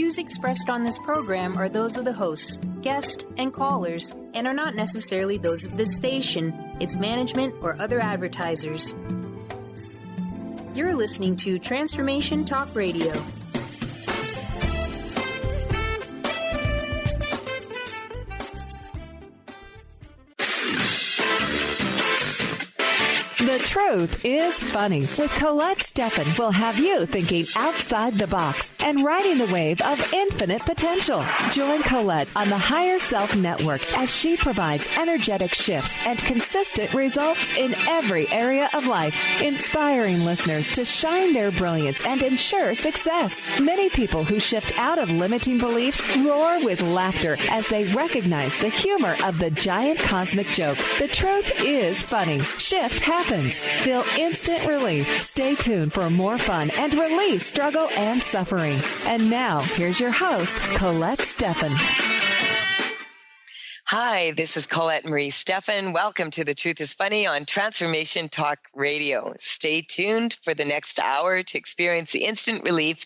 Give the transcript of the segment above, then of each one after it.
views expressed on this program are those of the hosts, guests, and callers, and are not necessarily those of this station, its management, or other advertisers. You're listening to Transformation Talk Radio. The Truth is Funny with Colette Stefan will have you thinking outside the box and riding the wave of infinite potential. Join Colette on the Higher Self Network as she provides energetic shifts and consistent results in every area of life, inspiring listeners to shine their brilliance and ensure success. Many people who shift out of limiting beliefs roar with laughter as they recognize the humor of the giant cosmic joke. The truth is funny. Shift happens. Feel instant relief. Stay tuned for more fun and release struggle and suffering. And now, here's your host, Colette Stefan. Hi, this is Colette Marie Stefan. Welcome to The Truth is Funny on Transformation Talk Radio. Stay tuned for the next hour to experience the instant relief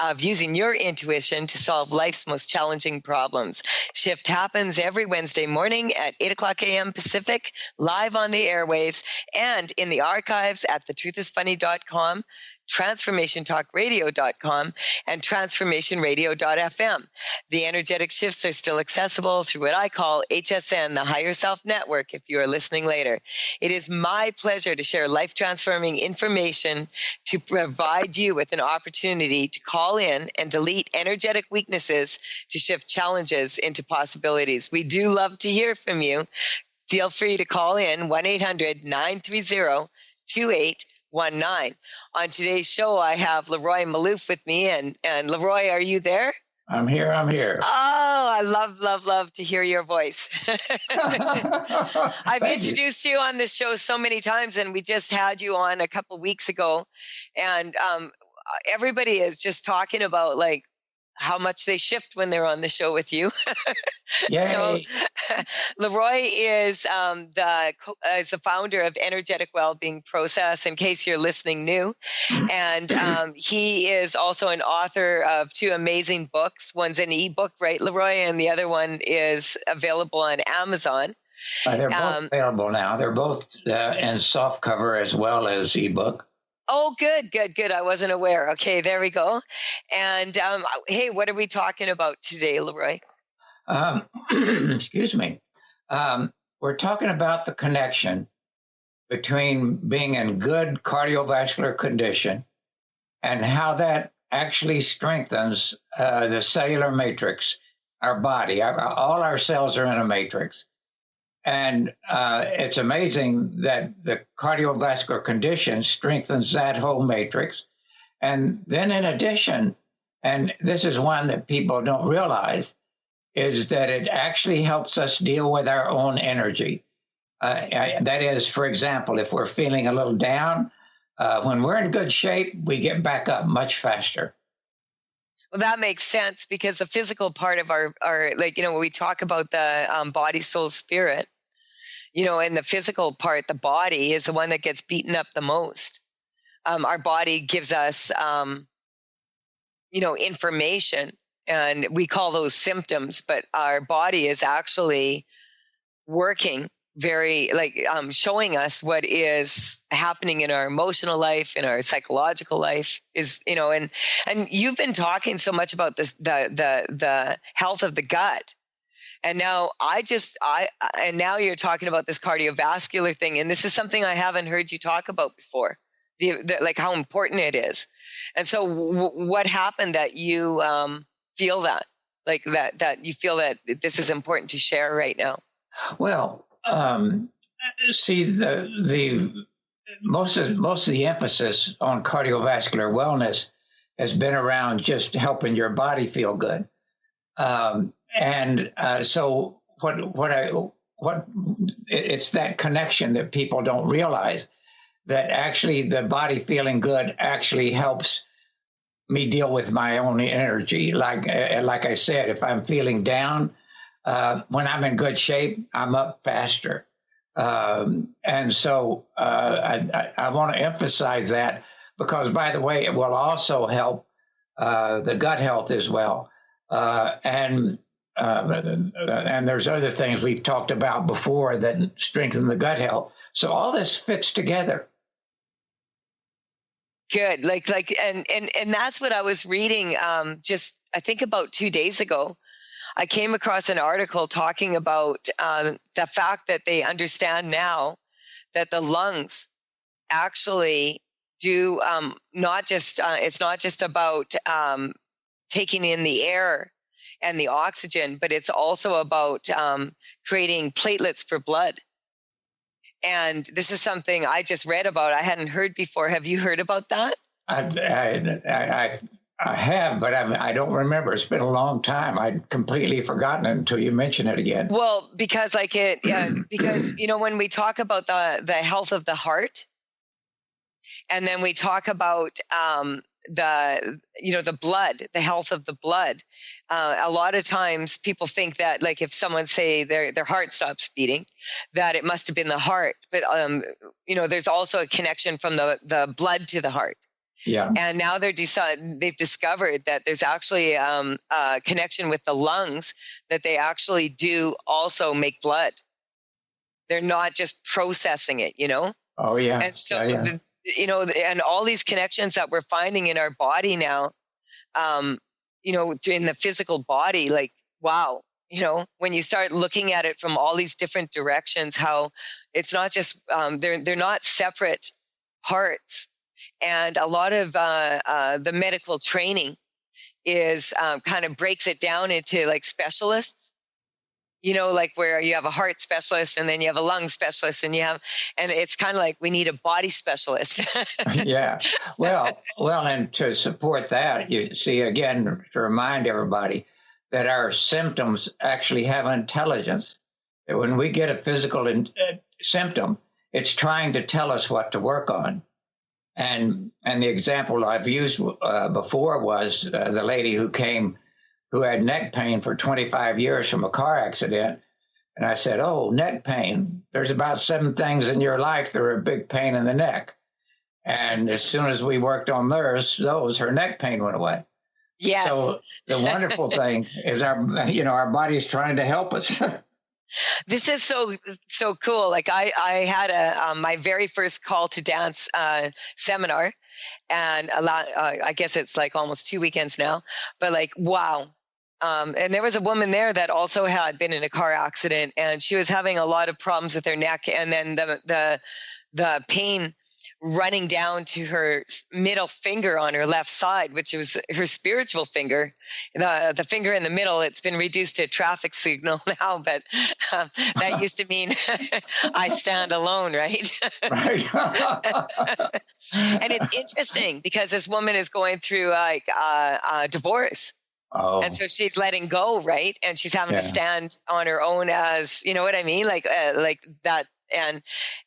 of using your intuition to solve life's most challenging problems. Shift happens every Wednesday morning at 8 o'clock a.m. Pacific, live on the airwaves and in the archives at thetruthisfunny.com, transformationtalkradio.com, and transformationradio.fm. The energetic shifts are still accessible through what I call HSN, the Higher Self Network, if you are listening later. It is my pleasure to share life-transforming information to provide you with an opportunity to call in and delete energetic weaknesses to shift challenges into possibilities. We do love to hear from you. Feel free to call in 1-800-930-2819. On today's show, I have Leroy Malouf with me. And Leroy, are you there? I'm here. Oh, I love to hear your voice. I've introduced you on this show so many times, and we just had you on a couple weeks ago. And everybody is just talking about like how much they shift when they're on the show with you. Yay. So Leroy is the founder of Energetic Wellbeing Process, in case you're listening new. And he is also an author of two amazing books. One's an ebook, right, Leroy? And the other one is available on Amazon. They're both available now. They're both in soft cover as well as ebook. Oh, good. I wasn't aware. Okay, there we go. And hey, what are we talking about today, Leroy? Excuse me. We're talking about the connection between being in good cardiovascular condition and how that actually strengthens the cellular matrix, our body. All our cells are in a matrix. And it's amazing that the cardiovascular condition strengthens that whole matrix. And then in addition, and this is one that people don't realize, is that it actually helps us deal with our own energy. That is, for example, if we're feeling a little down, when we're in good shape, we get back up much faster. Well, that makes sense, because the physical part of our like, when we talk about the body, soul, spirit, and the physical part, the body is the one that gets beaten up the most. Our body gives us, information, and we call those symptoms, but our body is actually working very, showing us what is happening in our emotional life, in our psychological life is, and you've been talking so much about this, the health of the gut. And now now you're talking about this cardiovascular thing. And this is something I haven't heard you talk about before, like how important it is. And so what happened that you feel that, that you feel that this is important to share right now? Well, see, the most of the emphasis on cardiovascular wellness has been around just helping your body feel good. So it's that connection that people don't realize, that actually the body feeling good actually helps me deal with my own energy. Like I said, if I'm feeling down, when I'm in good shape, I'm up faster. And so I want to emphasize that, because, by the way, it will also help the gut health as well. And there's other things we've talked about before that strengthen the gut health. So all this fits together. Good. And that's what I was reading. Just, I think about 2 days ago, I came across an article talking about the fact that they understand now that the lungs actually do it's not just about taking in the air and the oxygen, but it's also about creating platelets for blood. And this is something I just read about. I hadn't heard before. Have you heard about that? I have, but I don't remember. It's been a long time. I'd completely forgotten it until you mentioned it again. Well, because because when we talk about the health of the heart, and then we talk about the blood, the health of the blood. A lot of times people think that, like, if someone say their heart stops beating, that it must have been the heart. But there's also a connection from the blood to the heart. Yeah. And now they've discovered that there's actually a connection with the lungs, that they actually do also make blood. They're not just processing it, Oh yeah. And so yeah. And all these connections that we're finding in our body now, in the physical body, like, wow, when you start looking at it from all these different directions, how it's not just, they're not separate parts. And a lot of the medical training is kind of breaks it down into like specialists. Like where you have a heart specialist and then you have a lung specialist and it's kind of like we need a body specialist. Yeah. Well, and to support that, you see, again, to remind everybody that our symptoms actually have intelligence. That when we get a physical symptom, it's trying to tell us what to work on. And the example I've used before was the lady who had neck pain for 25 years from a car accident. And I said, oh, neck pain. There's about 7 things in your life that are a big pain in the neck. And as soon as we worked on her neck pain went away. Yes. So the wonderful thing is our body's trying to help us. This is so cool. Like I had my very first call to dance seminar, and I guess it's like almost 2 weekends now, but like, wow. And there was a woman there that also had been in a car accident, and she was having a lot of problems with her neck, and then the pain running down to her middle finger on her left side, which was her spiritual finger, the finger in the middle. It's been reduced to a traffic signal now, but that used to mean I stand alone, right? Right. And it's interesting because this woman is going through like a divorce. Oh. And so she's letting go, right? And she's having to stand on her own, as you know what I mean, like that. And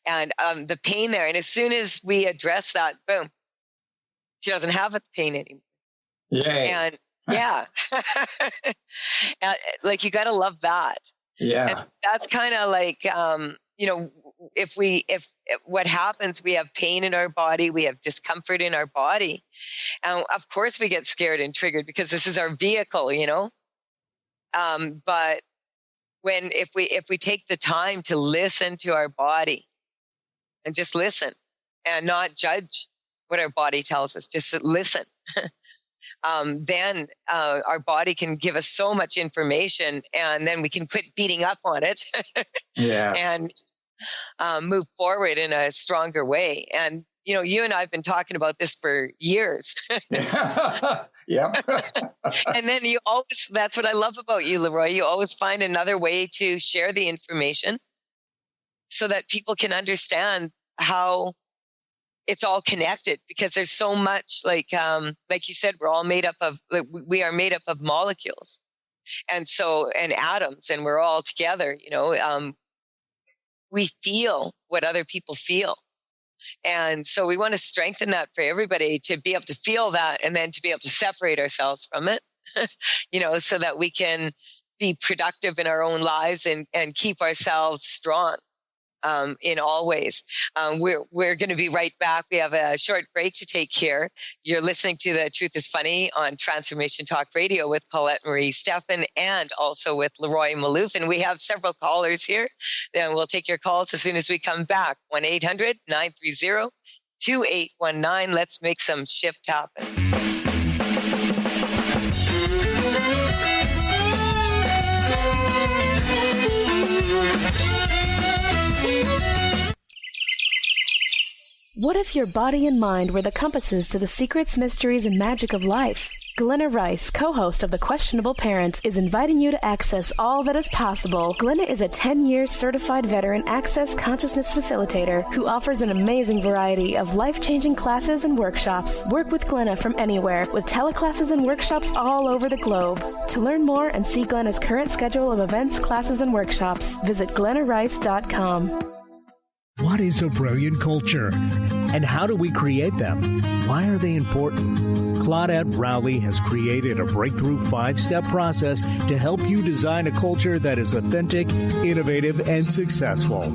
the pain there. And as soon as we address that, boom, she doesn't have the pain anymore. Yay. And yeah, like you got to love that. Yeah. And that's kind of like, if what happens, we have pain in our body, we have discomfort in our body. And of course we get scared and triggered because this is our vehicle, but if we take the time to listen to our body and just listen and not judge what our body tells us, just listen, then our body can give us so much information, and then we can quit beating up on it and move forward in a stronger way. And you and I have been talking about this for years. Yep. And then that's what I love about you, Leroy. You always find another way to share the information so that people can understand how it's all connected, because there's so much, like you said, we are made up of molecules and atoms, and we're all together, we feel what other people feel. And so we want to strengthen that for everybody, to be able to feel that and then to be able to separate ourselves from it, so that we can be productive in our own lives and keep ourselves strong. in all ways. We're going to be right back. We have a short break to take here. You're listening to The Truth is Funny on Transformation Talk Radio with Colette Marie Stefan and also with Leroy Maloof. And we have several callers here. Then we'll take your calls as soon as we come back. 1-800-930-2819. Let's make some shift happen. What if your body and mind were the compasses to the secrets, mysteries, and magic of life? Glenna Rice, co-host of The Questionable Parent, is inviting you to access all that is possible. Glenna is a 10-year certified veteran access consciousness facilitator who offers an amazing variety of life-changing classes and workshops. Work with Glenna from anywhere with teleclasses and workshops all over the globe. To learn more and see Glenna's current schedule of events, classes, and workshops, visit glennarice.com. What is a brilliant culture? And how do we create them? Why are they important? Claudette Rowley has created a breakthrough 5-step process to help you design a culture that is authentic, innovative, and successful.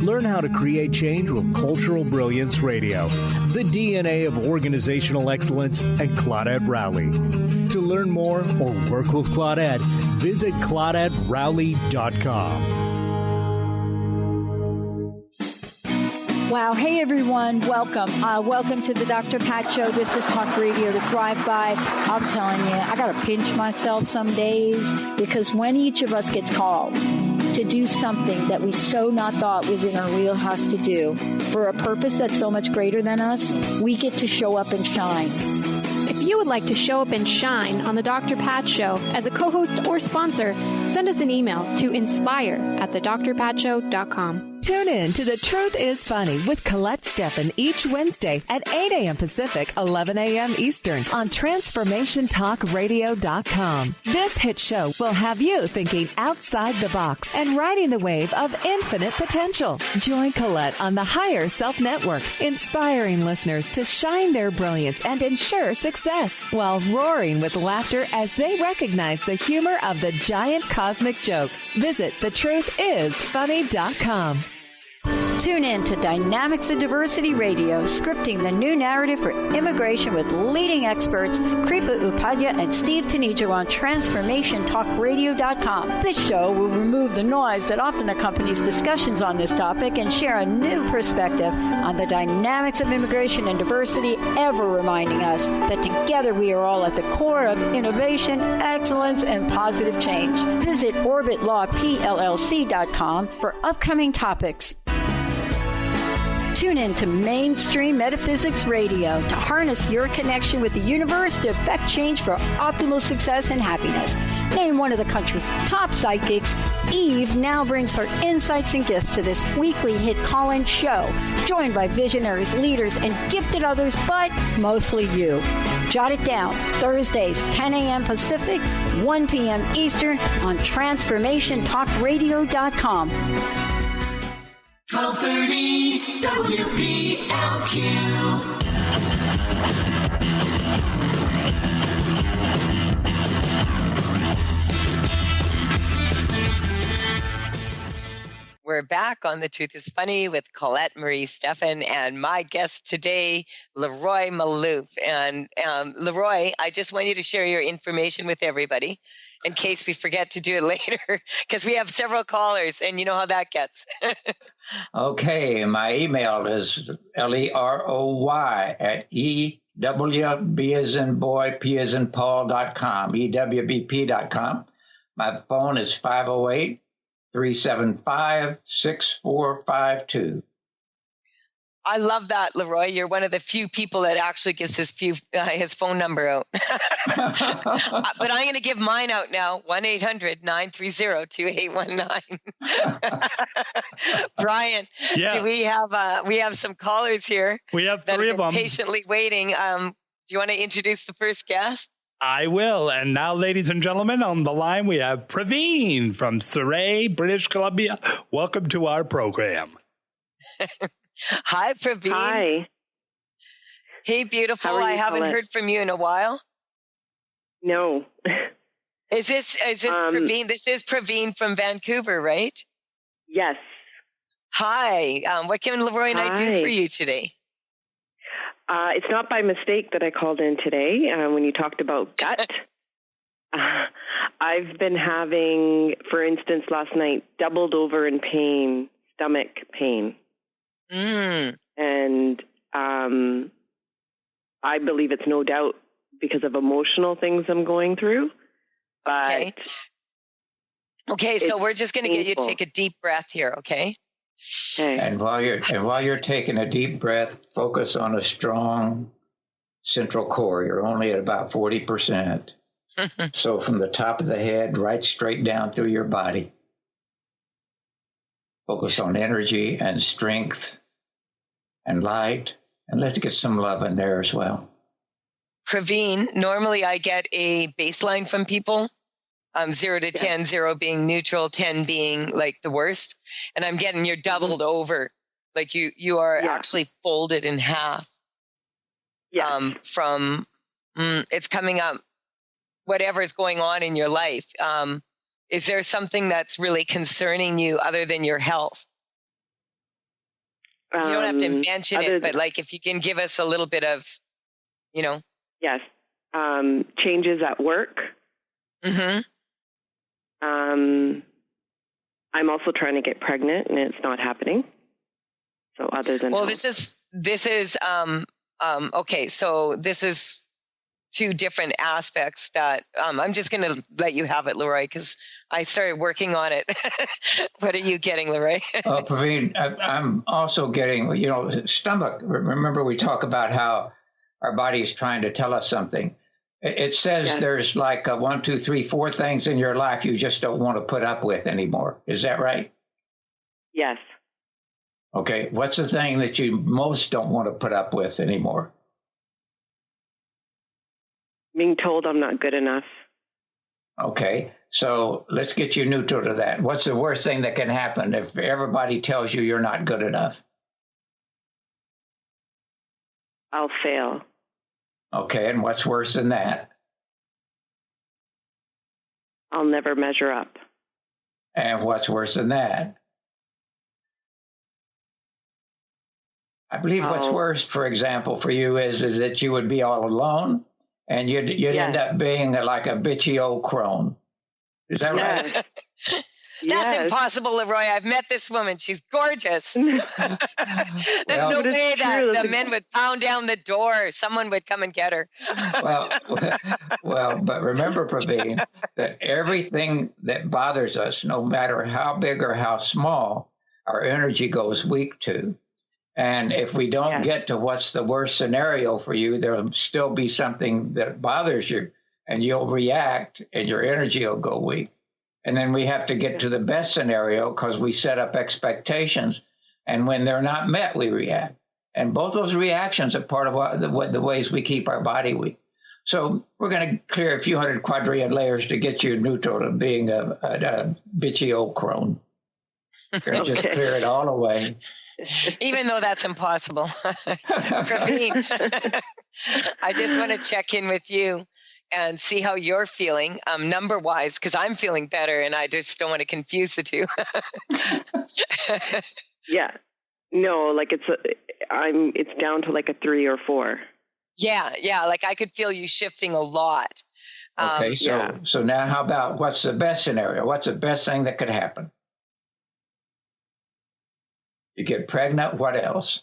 Learn how to create change with Cultural Brilliance Radio, the DNA of organizational excellence, and Claudette Rowley. To learn more or work with Claudette, visit ClaudetteRowley.com. Wow. Hey, everyone. Welcome. Welcome to the Dr. Pat Show. This is Talk Radio to Thrive By. I'm telling you, I got to pinch myself some days because when each of us gets called to do something that we so not thought was in our wheelhouse to do for a purpose that's so much greater than us, we get to show up and shine. If you would like to show up and shine on the Dr. Pat Show as a co-host or sponsor, send us an email to inspire@thedrpatshow.com. Tune in to The Truth is Funny with Colette Stefan each Wednesday at 8 a.m. Pacific, 11 a.m. Eastern on TransformationTalkRadio.com. This hit show will have you thinking outside the box and riding the wave of infinite potential. Join Colette on the Higher Self Network, inspiring listeners to shine their brilliance and ensure success while roaring with laughter as they recognize the humor of the giant cosmic joke. Visit thetruthisfunny.com. Tune in to Dynamics of Diversity Radio, scripting the new narrative for immigration with leading experts Kripa Upadhyaya and Steve Tanijo on TransformationTalkRadio.com. This show will remove the noise that often accompanies discussions on this topic and share a new perspective on the dynamics of immigration and diversity, ever reminding us that together we are all at the core of innovation, excellence, and positive change. Visit OrbitLawPLLC.com for upcoming topics. Tune in to Mainstream Metaphysics Radio to harness your connection with the universe to effect change for optimal success and happiness. Named one of the country's top psychics, Eve now brings her insights and gifts to this weekly hit call-in show, joined by visionaries, leaders, and gifted others, but mostly you. Jot it down, Thursdays, 10 a.m. Pacific, 1 p.m. Eastern on TransformationTalkRadio.com. 1230 WBLQ. We're back on The Truth is Funny with Colette Marie Stefan and my guest today, Leroy Maloof. And Leroy, I just want you to share your information with everybody in case we forget to do it later, because we have several callers and you know how that gets. Okay, my email is leroy@ewb as in boy, p as in paul.com, ewbp.com. My phone is 508-375-6452. I love that, Leroy. You're one of the few people that actually gives his phone number out. But I'm going to give mine out now, 1-800-930-2819. Brian, yeah. Do we have some callers here? We have three of them. Patiently waiting. Do you want to introduce the first guest? I will. And now, ladies and gentlemen, on the line, we have Praveen from Surrey, British Columbia. Welcome to our program. Hi, Praveen. Hi. Hey, beautiful. How are you, I haven't Colette? heard from you in a while. No. Is this Praveen? This is Praveen from Vancouver, right? Yes. Hi. What can Leroy and I do for you today? It's not by mistake that I called in today when you talked about gut. I've been having, for instance, last night, doubled over in pain, stomach pain. And I believe it's no doubt because of emotional things I'm going through. But Okay, so we're just going to get you to take a deep breath here, okay? Okay. And while you're taking a deep breath, focus on a strong central core. You're only at about 40%. So from the top of the head, right straight down through your body. Focus on energy and strength and light. And let's get some love in there as well. Praveen, normally I get a baseline from people. 0 to 10, 0 being neutral, 10 being like the worst. And I'm getting you're doubled over. Like you are actually folded in half. From it's coming up, whatever is going on in your life. Is there something that's really concerning you other than your health? You don't have to mention it, but like if you can give us a little bit of, Yes. Changes at work. I'm also trying to get pregnant, and it's not happening. So other than this is okay. So this is two different aspects that I'm just going to let you have it, Leroy, because I started working on it. What are you getting, Leroy? Praveen, I'm also getting, stomach. Remember, we talk about how our body is trying to tell us something. It says there's like 1, 2, 3, 4 things in your life you just don't want to put up with anymore. Is that right? Yes. Okay. What's the thing that you most don't want to put up with anymore? Being told I'm not good enough. Okay. So let's get you neutral to that. What's the worst thing that can happen if everybody tells you you're not good enough? I'll fail. Okay, and what's worse than that? I'll never measure up. And what's worse than that? I believe what's worse, for example, for you is that you would be all alone and you'd end up being like a bitchy old crone. Is that right? That's impossible, Leroy. I've met this woman. She's gorgeous. There's no way that the men would pound down the door. Someone would come and get her. well, but remember, Praveen, that everything that bothers us, no matter how big or how small, our energy goes weak to. And if we don't get to what's the worst scenario for you, there'll still be something that bothers you, and you'll react, and your energy will go weak. And then we have to get to the best scenario because we set up expectations. And when they're not met, we react. And both those reactions are part of the ways we keep our body weak. So we're going to clear a few hundred quadrillion layers to get you neutral to being a bitchy old crone. Just clear it all away. Even though that's impossible. Praveen, I just want to check in with you and see how you're feeling number-wise, because I'm feeling better, and I just don't want to confuse the two. No, like it's down to like a 3 or 4. Yeah, like I could feel you shifting a lot. Okay, so now how about what's the best scenario? What's the best thing that could happen? You get pregnant, what else?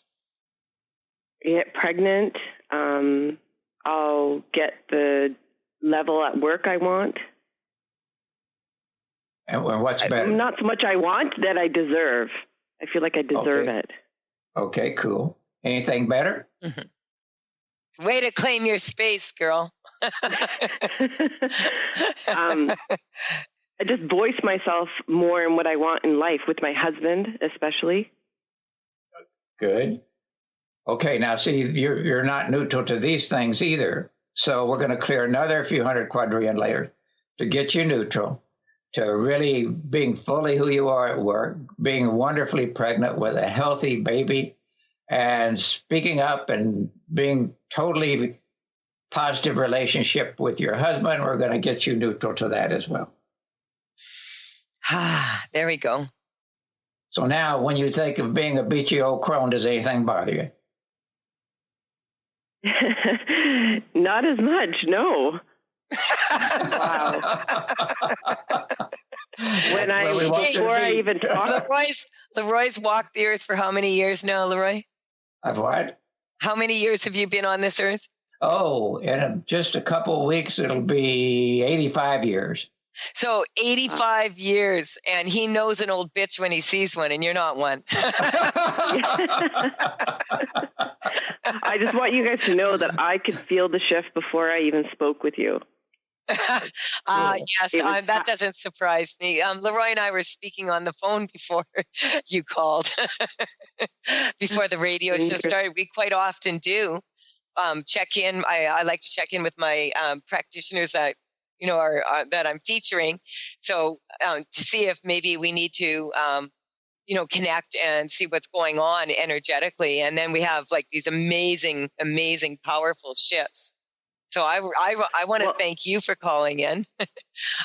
Get pregnant. I'll get the level at work I want. And what's better? Not so much I want, that I deserve. I feel like I deserve it. Okay, cool. Anything better? Mm-hmm. Way to claim your space, girl. I just voice myself more in what I want in life, with my husband especially. Good. Okay, now see, you're not neutral to these things either. So we're going to clear another few hundred quadrillion layers to get you neutral, to really being fully who you are at work, being wonderfully pregnant with a healthy baby, and speaking up and being totally positive relationship with your husband. We're going to get you neutral to that as well. There we go. So now when you think of being a beachy old crone, does anything bother you? Not as much, no. Wow. Before I even talk. Leroy's walked the earth for how many years now, Leroy? I've what? How many years have you been on this earth? Oh, in just a couple of weeks, it'll be 85 years. So 85 years, and he knows an old bitch when he sees one, and you're not one. I just want you guys to know that I could feel the shift before I even spoke with you. Yes, that doesn't surprise me. Leroy and I were speaking on the phone before you called, before the radio show started. We quite often do check in. I like to check in with my practitioners that are that I'm featuring, so to see if maybe we need to connect and see what's going on energetically, and then we have like these amazing, powerful shifts. So I want to thank you for calling in.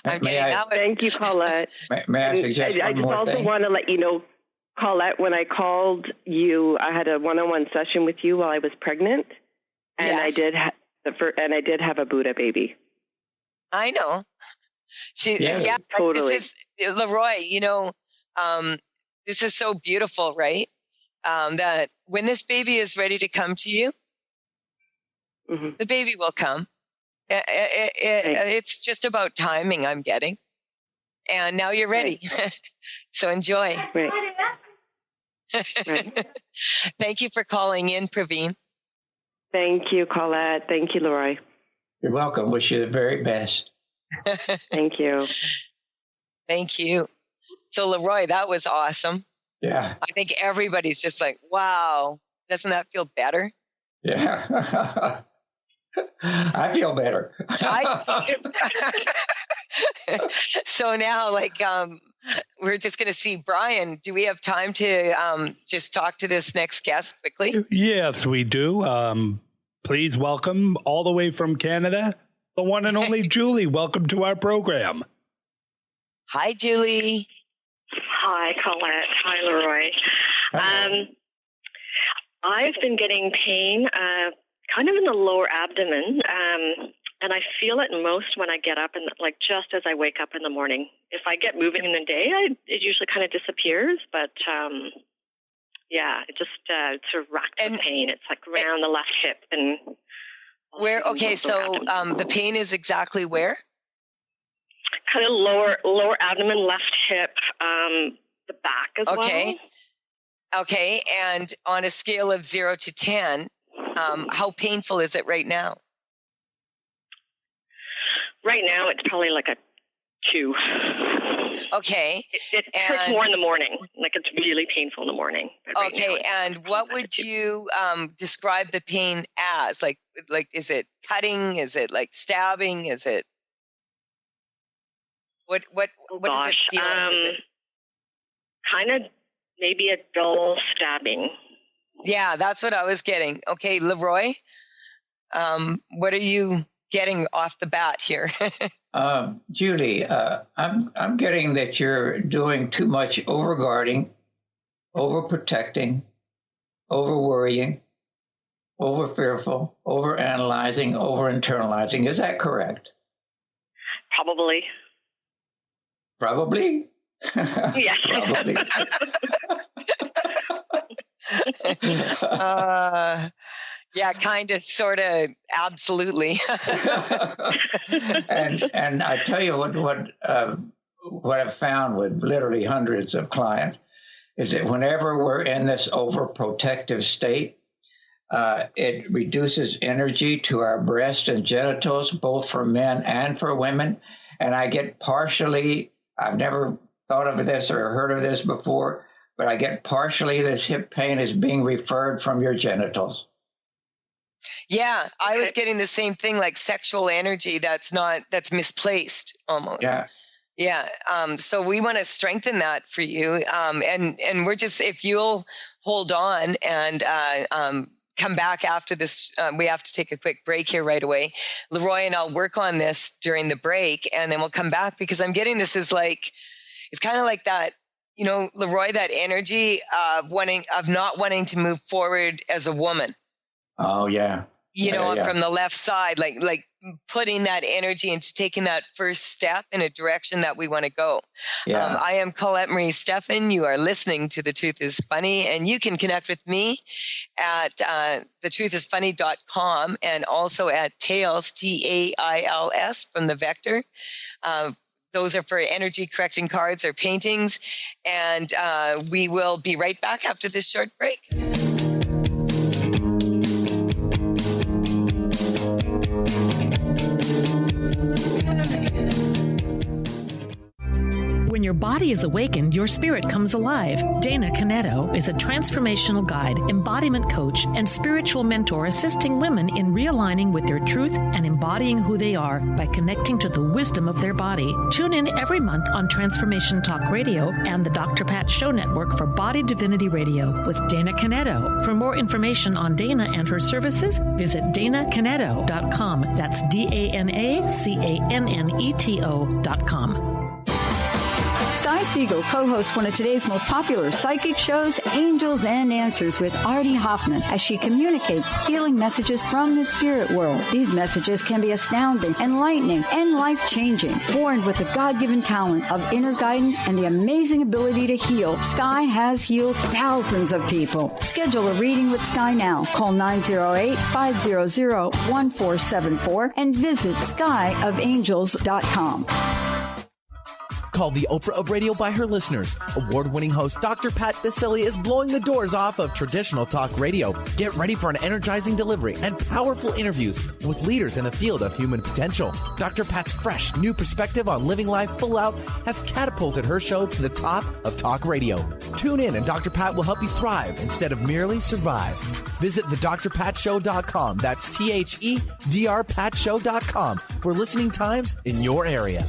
Thank you, Colette. May I suggest one more thing? I just also want to let you know, Colette, when I called you, I had a one-on-one session with you while I was pregnant, and yes. I did have a Buddha baby. I know. Totally. This is, Leroy, this is so beautiful, right? That when this baby is ready to come to you, mm-hmm. the baby will come. It's just about timing, I'm getting. And now you're ready. Right. So enjoy. Right. Right. Thank you for calling in, Praveen. Thank you, Colette. Thank you, Leroy. You're welcome. Wish you the very best. Thank you. Thank you. So, Leroy, that was awesome. Yeah. I think everybody's just like, wow, doesn't that feel better? Yeah. I feel better. So now, we're just going to see Brian. Do we have time to just talk to this next guest quickly? Yes, we do. Please welcome all the way from Canada, the one and only Julie. Welcome to our program. Hi, Julie. Hi, Colette. Hi, Leroy. I've been getting pain kind of in the lower abdomen, and I feel it most when I get up and just as I wake up in the morning. If I get moving in the day, it usually kind of disappears, but it just sort of racks with pain. It's around the left hip and where. Okay, so the pain is exactly where? Kind of lower abdomen, left hip, the back as well. Okay, and on a scale of 0 to 10, how painful is it right now? Right now, it's probably like a 2. Okay. It hurts more in the morning. It's really painful in the morning. Okay, and what would you describe the pain as? Like, is it cutting? Is it stabbing? Is it what does it feel like? Is it kind of maybe a dull stabbing? Yeah, that's what I was getting. Okay, Leroy, what are you getting off the bat here? Julie, I'm getting that you're doing too much overguarding, overprotecting, overworrying, overfearful, overanalyzing, overinternalizing. Is that correct? Probably. Probably? Yes. Probably. Yeah, kind of, sort of, absolutely. and I tell you what I've found with literally hundreds of clients is that whenever we're in this overprotective state, it reduces energy to our breasts and genitals, both for men and for women. And I get partially, I've never thought of this or heard of this before, but I get partially this hip pain is being referred from your genitals. Yeah, I was getting the same thing, like sexual energy that's misplaced almost. Yeah. So we want to strengthen that for you. And we're just, if you'll hold on and come back after this, we have to take a quick break here right away. Leroy and I'll work on this during the break, and then we'll come back, because I'm getting this is it's kind of like that Leroy, that energy of not wanting to move forward as a woman. Oh, yeah. From the left side, like putting that energy into taking that first step in a direction that we want to go. Yeah. I am Colette Marie Stefan. You are listening to The Truth is Funny, and you can connect with me at thetruthisfunny.com and also at Tails, TAILS, from the Vector. Those are for energy correcting cards or paintings. And we will be right back after this short break. When your body is awakened, your spirit comes alive. Dana Canetto is a transformational guide, embodiment coach, and spiritual mentor assisting women in realigning with their truth and embodying who they are by connecting to the wisdom of their body. Tune in every month on Transformation Talk Radio and the Dr. Pat Show Network for Body Divinity Radio with Dana Canetto. For more information on Dana and her services, visit danacanetto.com. That's DANACANNETO.com. Sky Siegel co-hosts one of today's most popular psychic shows, Angels and Answers, with Artie Hoffman, as she communicates healing messages from the spirit world. These messages can be astounding, enlightening, and life-changing. Born with the God-given talent of inner guidance and the amazing ability to heal, Sky has healed thousands of people. Schedule a reading with Sky now. Call 908-500-1474 and visit skyofangels.com. Called the Oprah of radio by her listeners, award-winning host Dr. Pat Baccili is blowing the doors off of traditional talk radio. Get ready for an energizing delivery and powerful interviews with leaders in the field of human potential. Dr. Pat's fresh, new perspective on living life full out has catapulted her show to the top of talk radio. Tune in and Dr. Pat will help you thrive instead of merely survive. Visit thedrpatshow.com. That's THEDRPatshow.com for listening times in your area.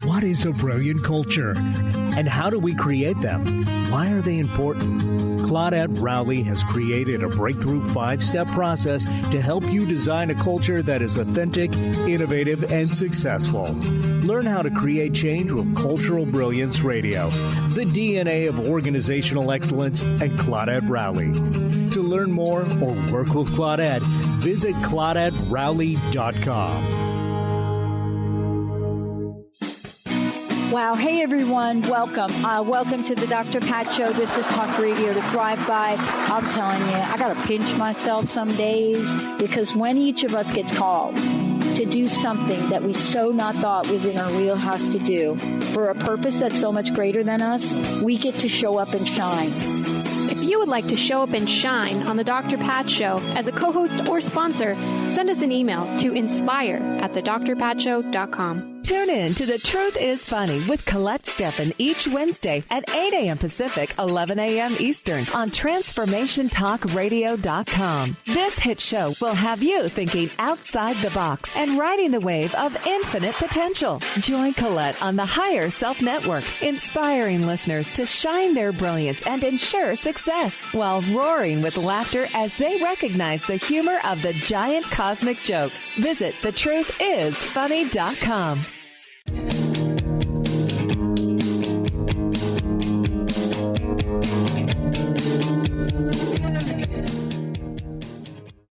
What is a brilliant culture? And how do we create them? Why are they important? Claudette Rowley has created a breakthrough 5-step process to help you design a culture that is authentic, innovative, and successful. Learn how to create change with Cultural Brilliance Radio, the DNA of organizational excellence, and Claudette Rowley. To learn more or work with Claudette, visit ClaudetteRowley.com. Wow. Hey, everyone. Welcome. Welcome to the Dr. Pat Show. This is Talk Radio to Thrive By. I'm telling you, I got to pinch myself some days because when each of us gets called to do something that we so not thought was in our wheelhouse to do for a purpose that's so much greater than us, we get to show up and shine. If you would like to show up and shine on the Dr. Pat Show as a co-host or sponsor, send us an email to inspire@thedrpatshow.com. Tune in to The Truth is Funny with Colette Stefan each Wednesday at 8 a.m. Pacific, 11 a.m. Eastern on TransformationTalkRadio.com. This hit show will have you thinking outside the box and riding the wave of infinite potential. Join Colette on the Higher Self Network, inspiring listeners to shine their brilliance and ensure success while roaring with laughter as they recognize the humor of the giant cosmic joke. Visit TheTruthIsFunny.com.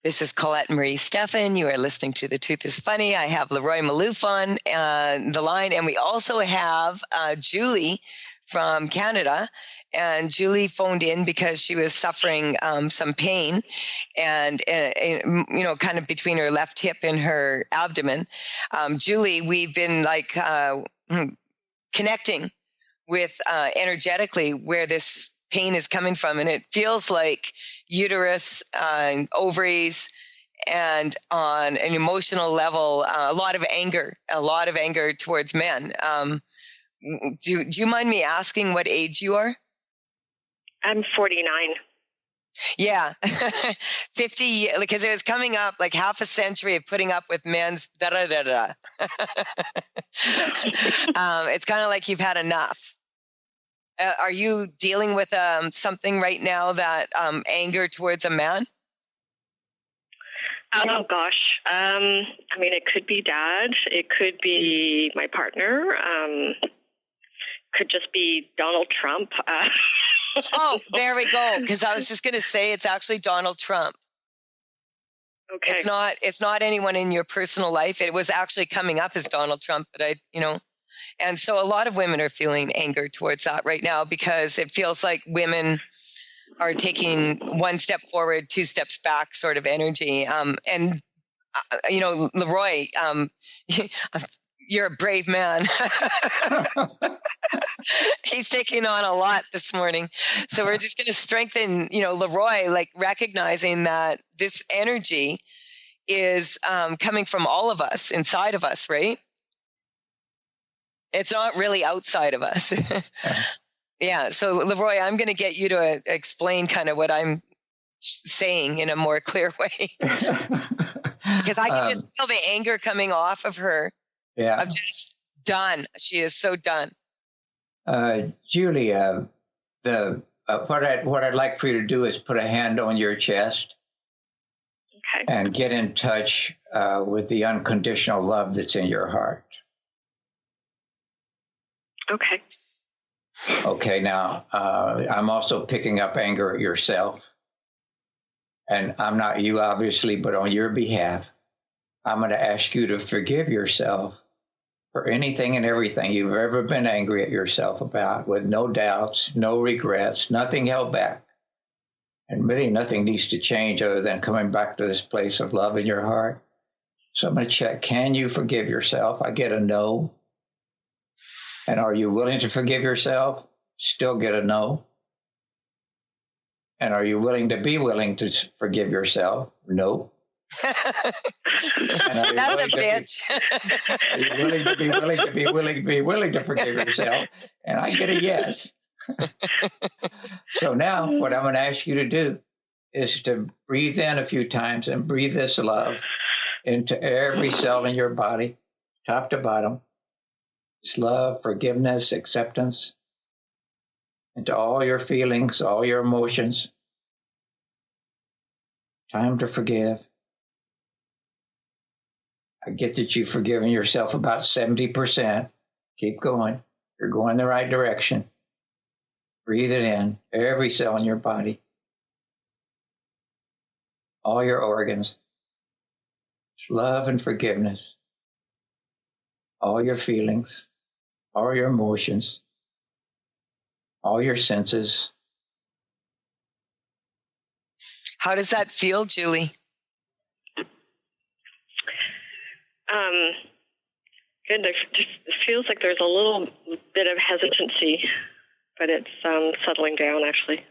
This is Colette Marie Stefan. You are listening to The Truth is Funny. I have Leroy Malouf on the line, and we also have Julie from Canada. And Julie phoned in because she was suffering some pain and, kind of between her left hip and her abdomen. Julie, we've been connecting with energetically where this pain is coming from. And it feels like uterus, ovaries, and on an emotional level, a lot of anger towards men. Do you mind me asking what age you are? I'm 49. Yeah, 50, because it was coming up like half a century of putting up with men's da-da-da-da. It's kind of like you've had enough. Are you dealing with something right now that anger towards a man? Oh, gosh. It could be dad. It could be my partner. could just be Donald Trump. Oh, there we go. Because I was just going to say it's actually Donald Trump. Okay. It's not anyone in your personal life. It was actually coming up as Donald Trump, but and so a lot of women are feeling anger towards that right now because it feels like women are taking one step forward, two steps back sort of energy. Leroy, you're a brave man. He's taking on a lot this morning. So we're just going to strengthen, Leroy, like recognizing that this energy is coming from all of us, inside of us, right? It's not really outside of us. Yeah. So Leroy, I'm going to get you to explain kind of what I'm saying in a more clear way. Because I can just feel the anger coming off of her. Yeah. I'm just done. She is so done. Julie, what I'd like for you to do is put a hand on your chest. Okay. And get in touch with the unconditional love that's in your heart. Okay. Okay, now I'm also picking up anger at yourself. And I'm not you, obviously, but on your behalf, I'm going to ask you to forgive yourself for anything and everything you've ever been angry at yourself about, with no doubts, no regrets, nothing held back. And really nothing needs to change other than coming back to this place of love in your heart. So I'm going to check, can you forgive yourself? I get a no. And are you willing to forgive yourself? Still get a no. And are you willing to be willing to forgive yourself? No. That was a bitch. Are you willing to be willing to forgive yourself? And I get a yes. So now what I'm going to ask you to do is to breathe in a few times and breathe this love into every cell in your body, top to bottom. It's love, forgiveness, acceptance, into all your feelings, all your emotions. Time to forgive. I get that you've forgiven yourself about 70%. Keep going. You're going the right direction. Breathe it in, every cell in your body, all your organs. It's love and forgiveness, all your feelings, all your emotions, all your senses. How does that feel, Julie? Good. It feels like there's a little bit of hesitancy, but it's settling down, actually.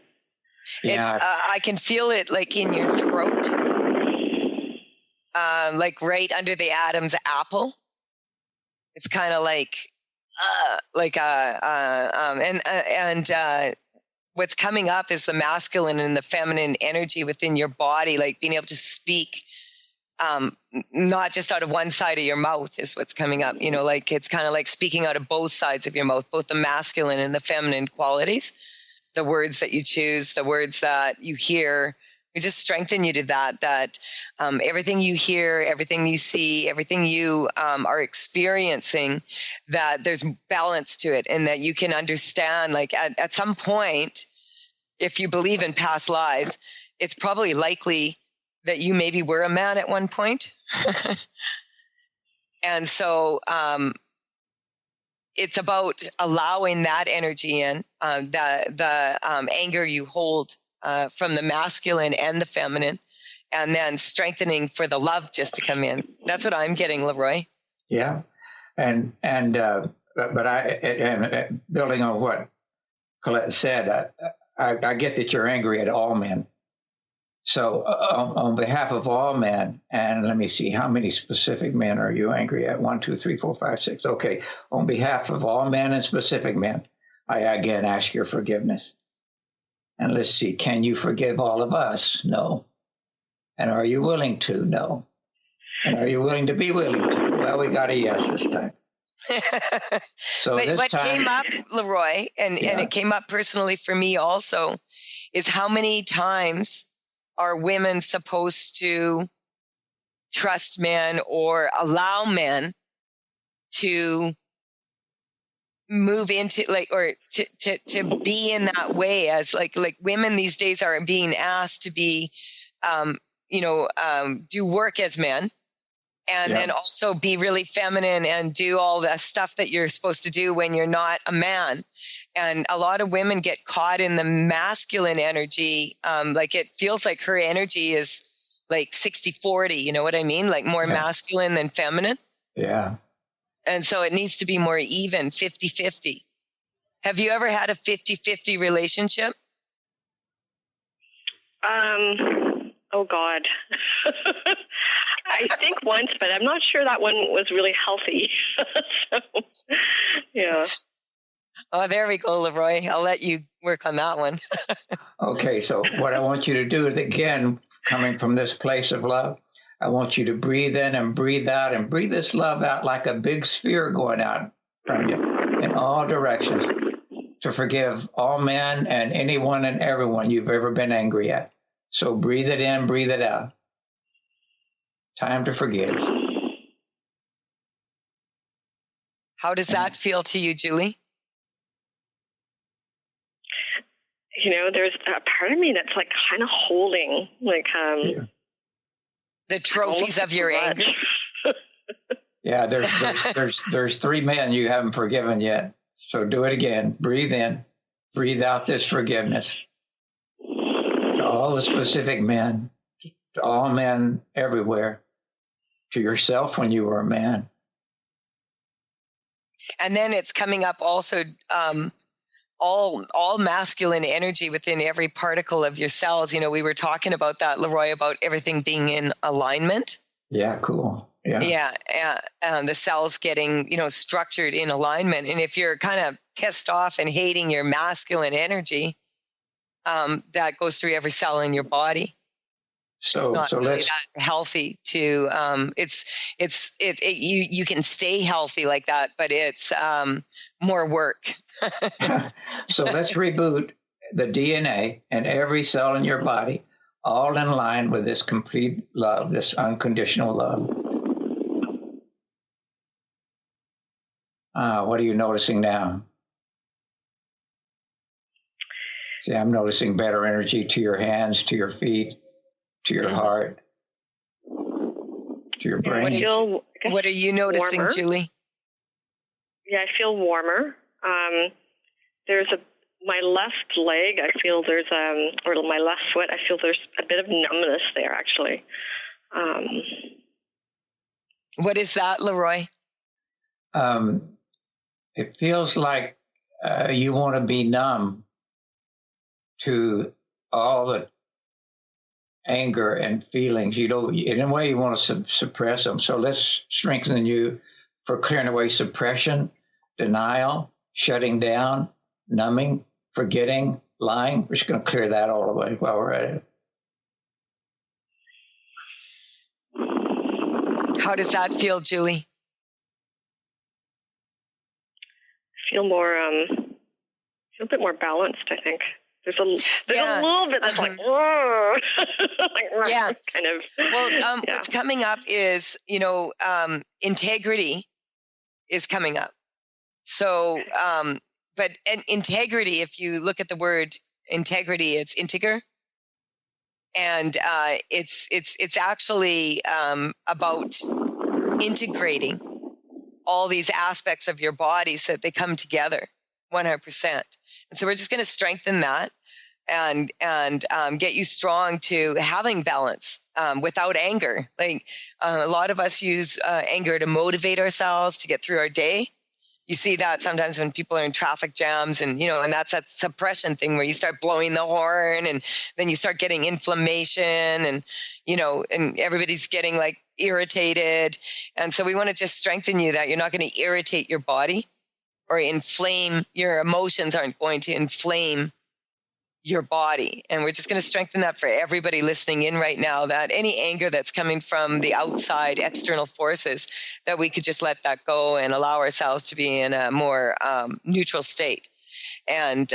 Yeah. It's, I can feel it like in your throat, like right under the Adam's apple. It's kind of like what's coming up is the masculine and the feminine energy within your body, like being able to speak, not just out of one side of your mouth is what's coming up, like it's kind of like speaking out of both sides of your mouth, both the masculine and the feminine qualities, the words that you choose, the words that you hear. We just strengthen you to that everything you hear, everything you see, everything you are experiencing, that there's balance to it, and that you can understand, like at some point, if you believe in past lives, it's probably likely that you maybe were a man at one point. And so it's about allowing that energy in, the anger you hold from the masculine and the feminine, and then strengthening for the love just to come in. That's what I'm getting, Leroy. Yeah. And building on what Colette said, I get that you're angry at all men. So on behalf of all men, and let me see, how many specific men are you angry at? 1, 2, 3, 4, 5, 6. Okay. On behalf of all men and specific men, I again ask your forgiveness. And let's see, can you forgive all of us? No. And are you willing to? No. And are you willing to be willing to? Well, we got a yes this time. So but what time, came up, Leroy, and it came up personally for me also, is how many times are women supposed to trust men or allow men to move into or to be in that way, as like women these days are being asked to be, do work as men. And then also be really feminine and do all the stuff that you're supposed to do when you're not a man. And a lot of women get caught in the masculine energy. It feels like her energy is like 60-40, you know what I mean? Like more masculine than feminine. Yeah. And so it needs to be more even, 50-50. Have you ever had a 50-50 relationship? Oh, God. I think once, but I'm not sure that one was really healthy. So, yeah. Oh, there we go, Leroy. I'll let you work on that one. Okay, so what I want you to do is, again, coming from this place of love, I want you to breathe in and breathe out and breathe this love out like a big sphere going out from you in all directions, to forgive all men and anyone and everyone you've ever been angry at. So breathe it in, breathe it out. Time to forgive. How does that feel to you, Julie? There's a part of me that's like kind of holding, the trophies of your anger. Yeah, there's 3 men you haven't forgiven yet. So do it again. Breathe in, breathe out this forgiveness. To all the specific men, to all men everywhere, to yourself when you were a man. And then it's coming up also, all masculine energy within every particle of your cells. We were talking about that, Leroy, about everything being in alignment. Yeah, cool. Yeah. And the cells getting, structured in alignment. And if you're kind of pissed off and hating your masculine energy, that goes through every cell in your body. So it's not really that healthy to, you can stay healthy like that, but it's more work. So let's reboot the DNA and every cell in your body, all in line with this complete love, this unconditional love. What are you noticing now? See, I'm noticing better energy to your hands, to your feet, to your heart, to your brain. What are you noticing, warmer. Julie? Yeah, I feel warmer. There's my left leg, I feel there's, or my left foot, I feel there's a bit of numbness there, actually. What is that, Leroy? It feels like you want to be numb to all the anger and feelings. In a way, you want to suppress them. So let's strengthen you for clearing away suppression, denial, shutting down, numbing, forgetting, lying. We're just going to clear that all the way while we're at it. How does that feel, Julie? Feel a bit more balanced, I think. There's a little bit that's like, whoa. Yeah. Kind of. Well, what's coming up is, integrity is coming up. So, but integrity, if you look at the word integrity, it's integer. And it's actually about integrating all these aspects of your body so that they come together 100%. And so we're just going to strengthen that and get you strong to having balance without anger. Like a lot of us use anger to motivate ourselves to get through our day. You see that sometimes when people are in traffic jams and that's that suppression thing where you start blowing the horn and then you start getting inflammation and everybody's getting like irritated. And so we want to just strengthen you that you're not going to irritate your body or inflame. Your emotions aren't going to inflame your body. And we're just going to strengthen that for everybody listening in right now, that any anger that's coming from the outside external forces, that we could just let that go and allow ourselves to be in a more neutral state. And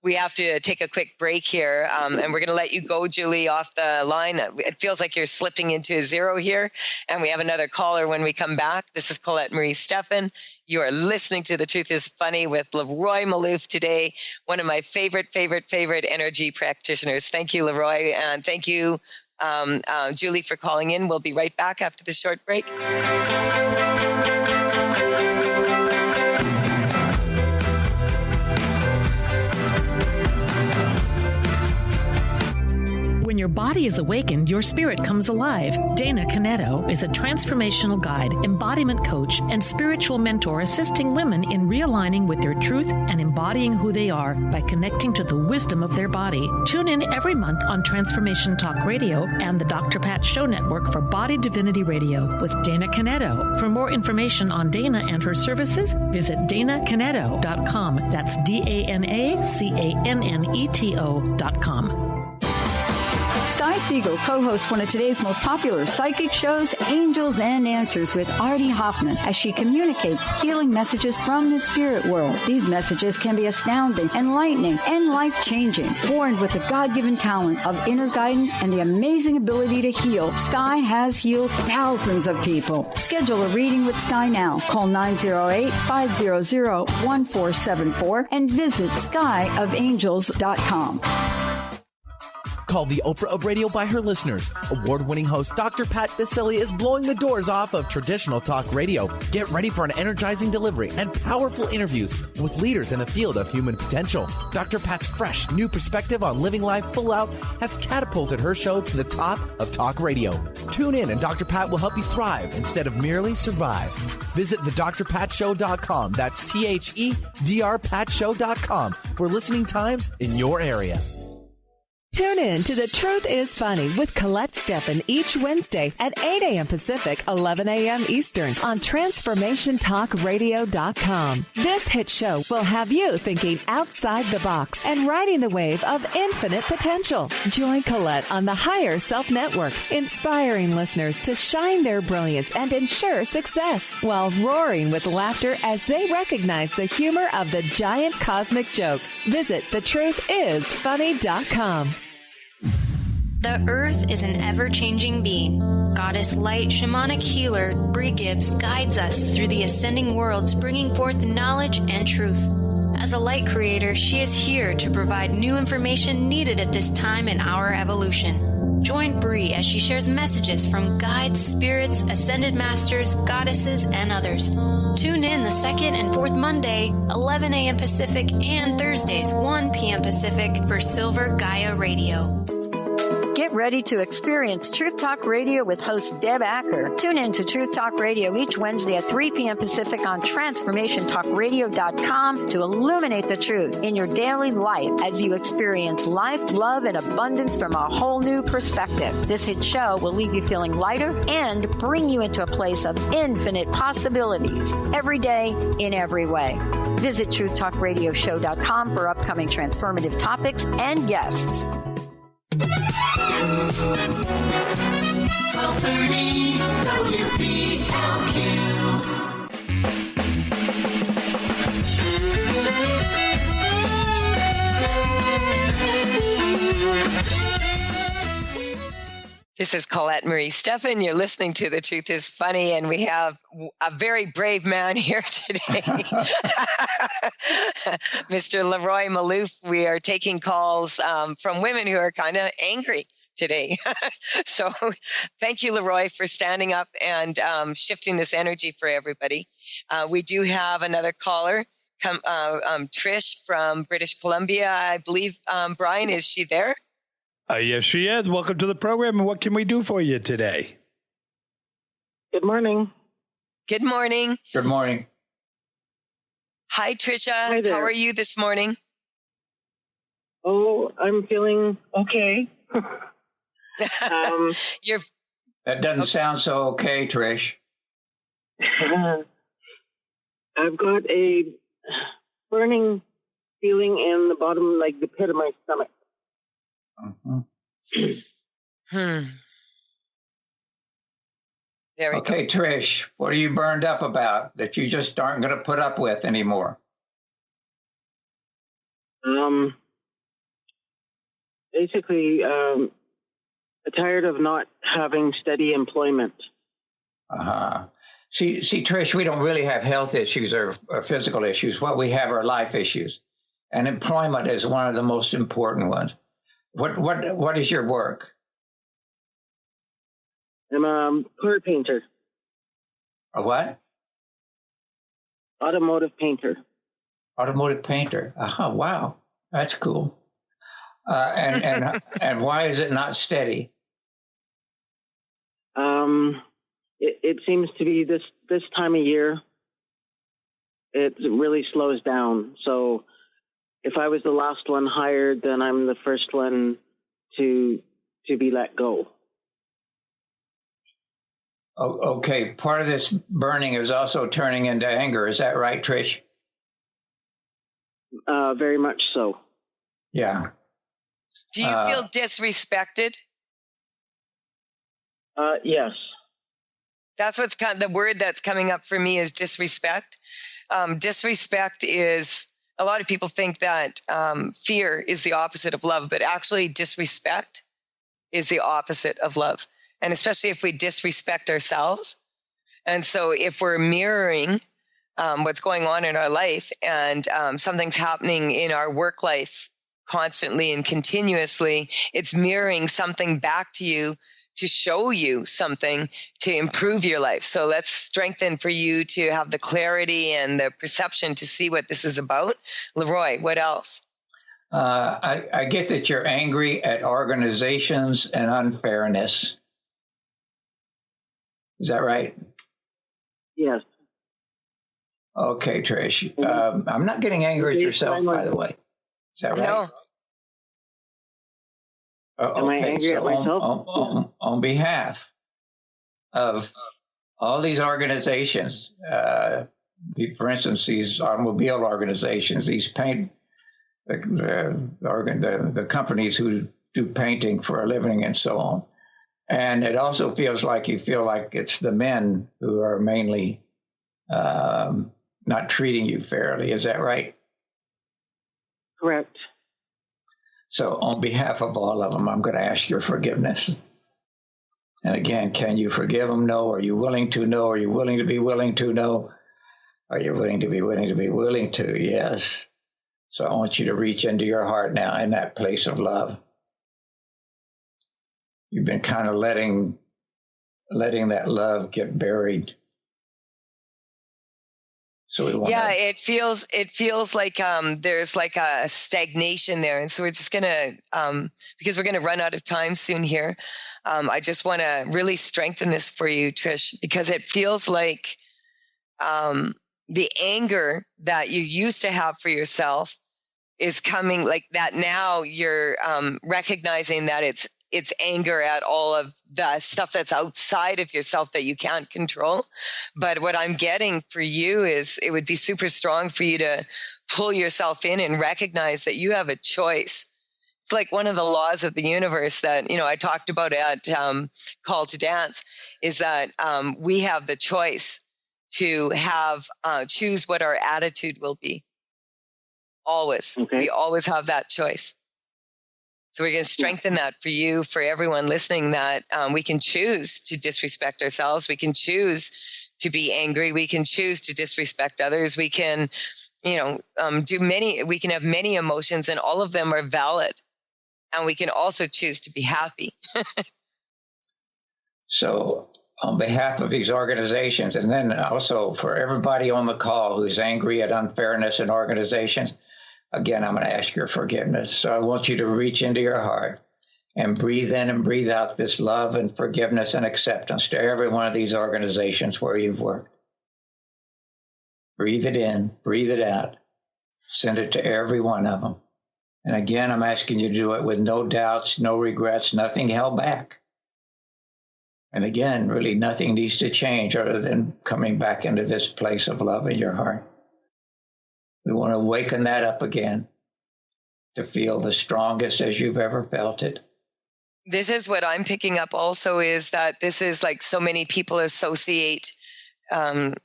we have to take a quick break here, and we're going to let you go, Julie, off the line. It feels like you're slipping into a zero here, and we have another caller when we come back. This is Colette Marie Stefan. You are listening to The Truth is Funny with Leroy Malouf today, one of my favorite energy practitioners. Thank you, Leroy, and thank you, Julie, for calling in. We'll be right back after this short break. When your body is awakened, your spirit comes alive. Dana Canetto is a transformational guide, embodiment coach, and spiritual mentor assisting women in realigning with their truth and embodying who they are by connecting to the wisdom of their body. Tune in every month on Transformation Talk Radio and the Dr. Pat Show Network for Body Divinity Radio with Dana Canetto. For more information on Dana and her services, visit danacanetto.com. That's DANACANNETO.com. Sky Siegel co-hosts one of today's most popular psychic shows, Angels and Answers, with Artie Hoffman, as she communicates healing messages from the spirit world. These messages can be astounding, enlightening, and life-changing. Born with the God-given talent of inner guidance and the amazing ability to heal, Sky has healed thousands of people. Schedule a reading with Sky now. Call 908-500-1474 and visit skyofangels.com. Called the Oprah of Radio by her listeners. Award-winning host Dr. Pat Baccili is blowing the doors off of traditional talk radio. Get ready for an energizing delivery and powerful interviews with leaders in the field of human potential. Dr. Pat's fresh, new perspective on living life full out has catapulted her show to the top of talk radio. Tune in and Dr. Pat will help you thrive instead of merely survive. Visit thedrpatshow.com. That's THEDRPatShow.com for listening times in your area. Tune in to The Truth is Funny with Colette Stefan each Wednesday at 8 a.m. Pacific, 11 a.m. Eastern on TransformationTalkRadio.com. This hit show will have you thinking outside the box and riding the wave of infinite potential. Join Colette on the Higher Self Network, inspiring listeners to shine their brilliance and ensure success while roaring with laughter as they recognize the humor of the giant cosmic joke. Visit thetruthisfunny.com. The Earth is an ever-changing being. Goddess Light Shamanic Healer Bree Gibbs guides us through the ascending worlds, bringing forth knowledge and truth. As a light creator, she is here to provide new information needed at this time in our evolution. Join Bree as she shares messages from guides, spirits, ascended masters, goddesses, and others. Tune in the second and fourth Monday, 11 a.m. Pacific, and Thursdays, 1 p.m. Pacific for Silver Gaia Radio. Get ready to experience Truth Talk Radio with host Deb Acker. Tune in to Truth Talk Radio each Wednesday at 3 p.m. Pacific on TransformationTalkRadio.com to illuminate the truth in your daily life as you experience life, love, and abundance from a whole new perspective. This hit show will leave you feeling lighter and bring you into a place of infinite possibilities every day in every way. Visit TruthTalkRadioshow.com for upcoming transformative topics and guests. 1230 WBLQ. This is Colette Marie Stefan. You're listening to The Truth is Funny, and we have a very brave man here today, Mr. Leroy Malouf. We are taking calls from women who are kind of angry today. So thank you, Leroy, for standing up and shifting this energy for everybody. We do have another caller, Trish from British Columbia. I believe, Brian, is she there? Yes, she is. Welcome to the program. And what can we do for you today? Good morning. Good morning. Good morning. Hi, Trisha. Hi there. How are you this morning? Oh, I'm feeling okay. That doesn't sound so okay, Trish. I've got a burning feeling in the bottom, like the pit of my stomach. There we Okay, go. Trish, what are you burned up about that you just aren't going to put up with anymore? basically tired of not having steady employment. Uh-huh. See, Trish, we don't really have health issues or physical issues. What we have are life issues. And employment is one of the most important ones. What is your work? I'm a car painter. A what? Automotive painter. Automotive painter. Uh-huh, wow. That's cool. And why is it not steady? It seems to be this time of year, it really slows down. So if I was the last one hired, then I'm the first one to be let go. Oh, okay. Part of this burning is also turning into anger. Is that right, Trish? Very much so. Yeah. Do you feel disrespected? Yes. That's what's the word that's coming up for me is disrespect. Disrespect is, a lot of people think that fear is the opposite of love, but actually disrespect is the opposite of love. And especially if we disrespect ourselves. And so if we're mirroring what's going on in our life and something's happening in our work life constantly and continuously, it's mirroring something back to you to show you something to improve your life. So let's strengthen for you to have the clarity and the perception to see what this is about. Leroy, what else? I get that you're angry at organizations and unfairness. Is that right? Yes. Okay, Trish. I'm not getting angry at yourself, by the way. Is that right? No. Am I angry at myself? On behalf of all these organizations, for instance, these automobile organizations, these paint, the companies who do painting for a living and so on. And it also feels like you feel like it's the men who are mainly not treating you fairly. Is that right? Correct. So on behalf of all of them, I'm going to ask your forgiveness. And again, can you forgive them? No. Are you willing to? No. Are you willing to be willing to? No. Are you willing to be willing to be willing to? Yes. So I want you to reach into your heart now in that place of love. You've been kind of letting that love get buried. So we want it feels like there's like a stagnation there. And so we're just going to, because we're going to run out of time soon here. I just want to really strengthen this for you, Trish, because it feels like the anger that you used to have for yourself is coming like that. Now you're recognizing that it's anger at all of the stuff that's outside of yourself that you can't control. But what I'm getting for you is it would be super strong for you to pull yourself in and recognize that you have a choice. It's like one of the laws of the universe that, I talked about at Call to Dance is that we have the choice to choose what our attitude will be. Always. Okay. We always have that choice. So we're going to strengthen that for you, for everyone listening, that we can choose to disrespect ourselves. We can choose to be angry. We can choose to disrespect others. We can, we can have many emotions and all of them are valid. And we can also choose to be happy. So on behalf of these organizations, and then also for everybody on the call who's angry at unfairness in organizations, again, I'm going to ask your forgiveness. So I want you to reach into your heart and breathe in and breathe out this love and forgiveness and acceptance to every one of these organizations where you've worked. Breathe it in, breathe it out. Send it to every one of them. And again, I'm asking you to do it with no doubts, no regrets, nothing held back. And again, really nothing needs to change other than coming back into this place of love in your heart. We want to awaken that up again to feel the strongest as you've ever felt it. This is what I'm picking up also is that this is like so many people associate, father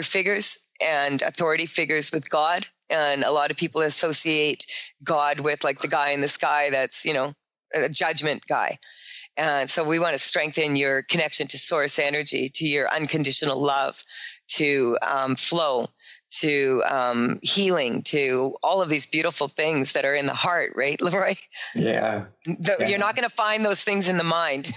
figures and authority figures with God. And a lot of people associate God with like the guy in the sky that's, a judgment guy. And so we want to strengthen your connection to source energy, to your unconditional love, to flow, to healing, to all of these beautiful things that are in the heart, right, Leroy? Yeah. You're not going to find those things in the mind.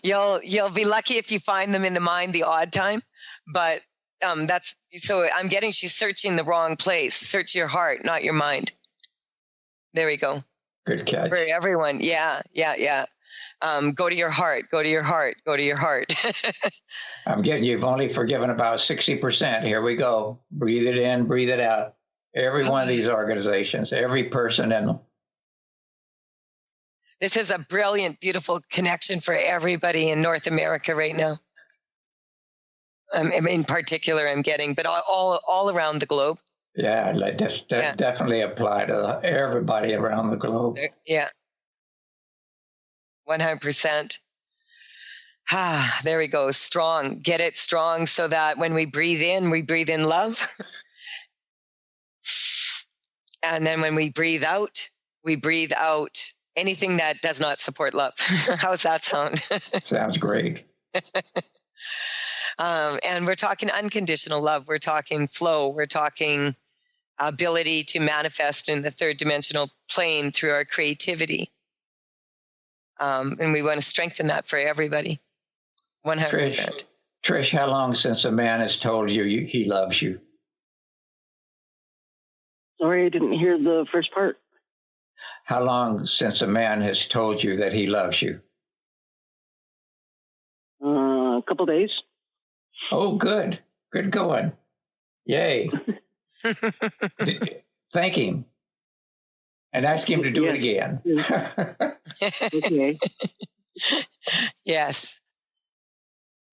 You'll be lucky if you find them in the mind the odd time, but that's so. I'm getting she's searching the wrong place. Search your heart, not your mind. There we go. Good catch. For everyone. Yeah. Go to your heart. Go to your heart. Go to your heart. I'm getting you've only forgiven about 60%. Here we go. Breathe it in, breathe it out. Every one of these organizations, every person in them. This is a brilliant, beautiful connection for everybody in North America right now. In particular, I'm getting, but all around the globe. Yeah, that definitely apply to everybody around the globe. Yeah. 100%. There we go. Strong. Get it strong so that when we breathe in love. And then when we breathe out anything that does not support love. How's that sound? Sounds great. And we're talking unconditional love. We're talking flow. We're talking ability to manifest in the third dimensional plane through our creativity. And we want to strengthen that for everybody. 100%. Trish, how long since a man has told you he loves you? Sorry, I didn't hear the first part. How long since a man has told you that he loves you? A couple days. Oh, good. Good going. Yay. Thank him. And ask him to do it again. Okay. Yes.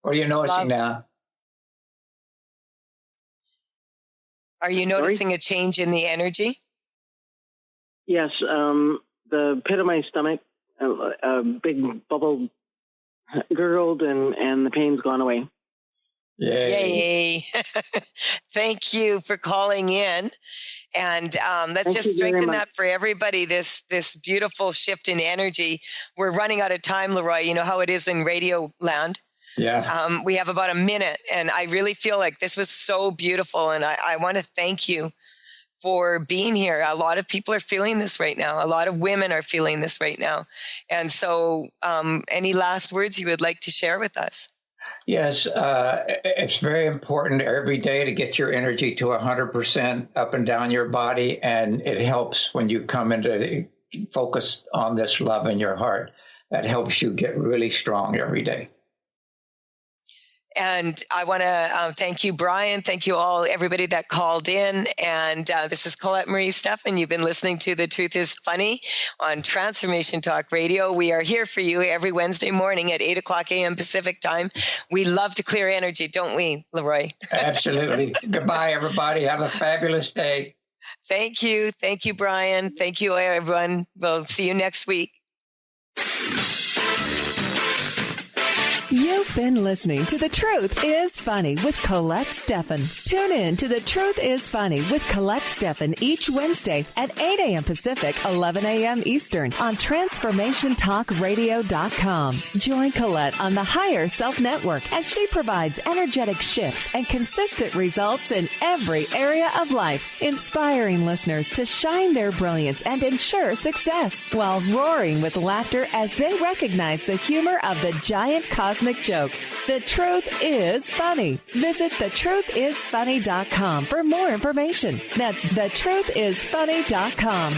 What are you noticing now? Are you noticing a change in the energy? Yes. The pit of my stomach, a big bubble gurgled, and the pain's gone away. Yay. Thank you for calling in. And let's just strengthen that for everybody, this beautiful shift in energy. We're running out of time, Leroy. You know how it is in radio land. Yeah. We have about a minute, and I really feel like this was so beautiful. And I want to thank you for being here. A lot of people are feeling this right now. A lot of women are feeling this right now. And so any last words you would like to share with us? Yes, it's very important every day to get your energy to 100% up and down your body. And it helps when you come into focus on this love in your heart. That helps you get really strong every day. And I want to thank you, Brian. Thank you all, everybody that called in. And this is Colette Marie Stefan. You've been listening to The Truth is Funny on Transformation Talk Radio. We are here for you every Wednesday morning at 8 o'clock a.m. Pacific time. We love to clear energy, don't we, Leroy? Absolutely. Goodbye, everybody. Have a fabulous day. Thank you. Thank you, Brian. Thank you, everyone. We'll see you next week. You've been listening to The Truth is Funny with Colette Stefan. Tune in to The Truth is Funny with Colette Stefan each Wednesday at 8 a.m. Pacific, 11 a.m. Eastern on TransformationTalkRadio.com. Join Colette on the Higher Self Network as she provides energetic shifts and consistent results in every area of life, inspiring listeners to shine their brilliance and ensure success while roaring with laughter as they recognize the humor of the giant cosmic joke. The Truth is Funny. Visit thetruthisfunny.com for more information. That's thetruthisfunny.com.